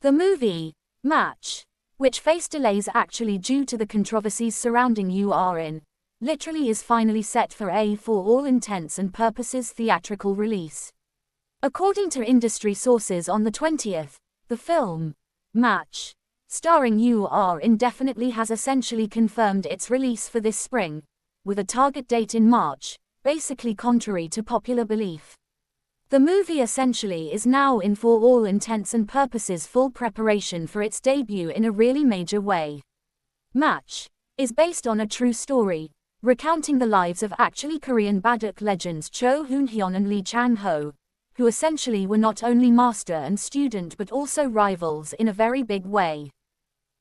The movie, Match, which faced delays actually due to the controversies surrounding URIN, literally is finally set for a for all intents and purposes theatrical release. According to industry sources on the 20th, the film, Match, starring URIN definitely has essentially confirmed its release for this spring, with a target date in March, basically contrary to popular belief. The movie essentially is now in for all intents and purposes full preparation for its debut in a really major way. Match is based on a true story, recounting the lives of actually Korean baduk legends Cho Hoon-hyun and Lee Chang-ho, who essentially were not only master and student but also rivals in a very big way.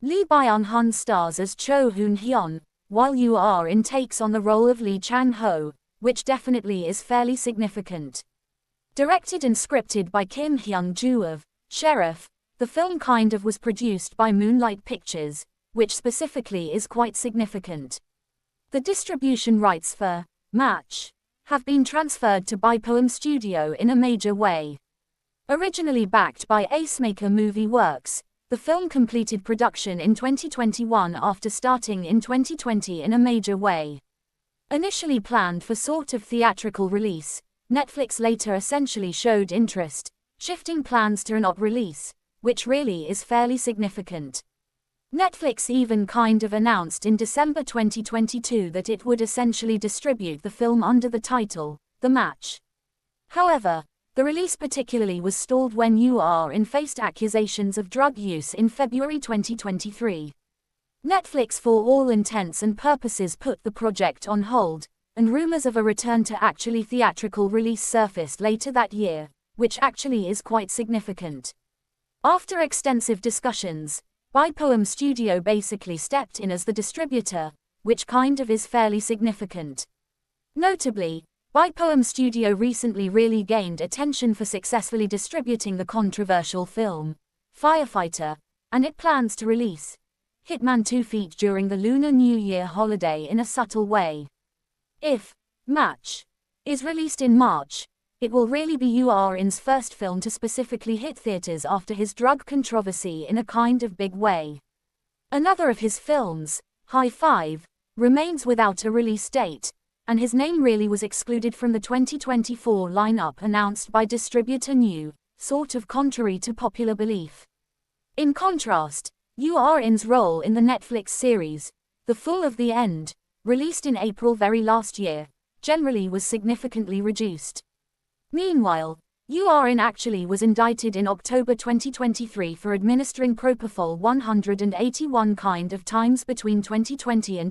Lee Byung-hun stars as Cho Hoon-hyun, while URIN takes on the role of Lee Chang-ho, which definitely is fairly significant. Directed and scripted by Kim Hyung-joo of Sheriff, the film kind of was produced by Moonlight Pictures, which specifically is quite significant. The distribution rights for Match have been transferred to Bypoem Studio in a major way. Originally backed by Acemaker Movie Works, the film completed production in 2021 after starting in 2020 in a major way. Initially planned for sort of theatrical release, Netflix later essentially showed interest, shifting plans to an OTT release, which really is fairly significant. Netflix even kind of announced in December 2022 that it would essentially distribute the film under the title, The Match. However, the release particularly was stalled when URIN faced accusations of drug use in February 2023. Netflix for all intents and purposes put the project on hold, and rumors of a return to actually theatrical release surfaced later that year, which actually is quite significant. After extensive discussions, Bypoem Studio basically stepped in as the distributor, which kind of is fairly significant. Notably, Bypoem Studio recently really gained attention for successfully distributing the controversial film, Firefighter, and it plans to release Hitman 2 Feet during the Lunar New Year holiday in a subtle way. If Match is released in March, it will really be URIN's first film to specifically hit theaters after his drug controversy in a kind of big way. Another of his films, High Five, remains without a release date, and his name really was excluded from the 2024 lineup announced by distributor New, sort of contrary to popular belief. In contrast, URIN's role in the Netflix series, The Fall of the End, released in April very last year, generally was significantly reduced. Meanwhile, URIN actually was indicted in October 2023 for administering propofol 181 kind of times between 2020 and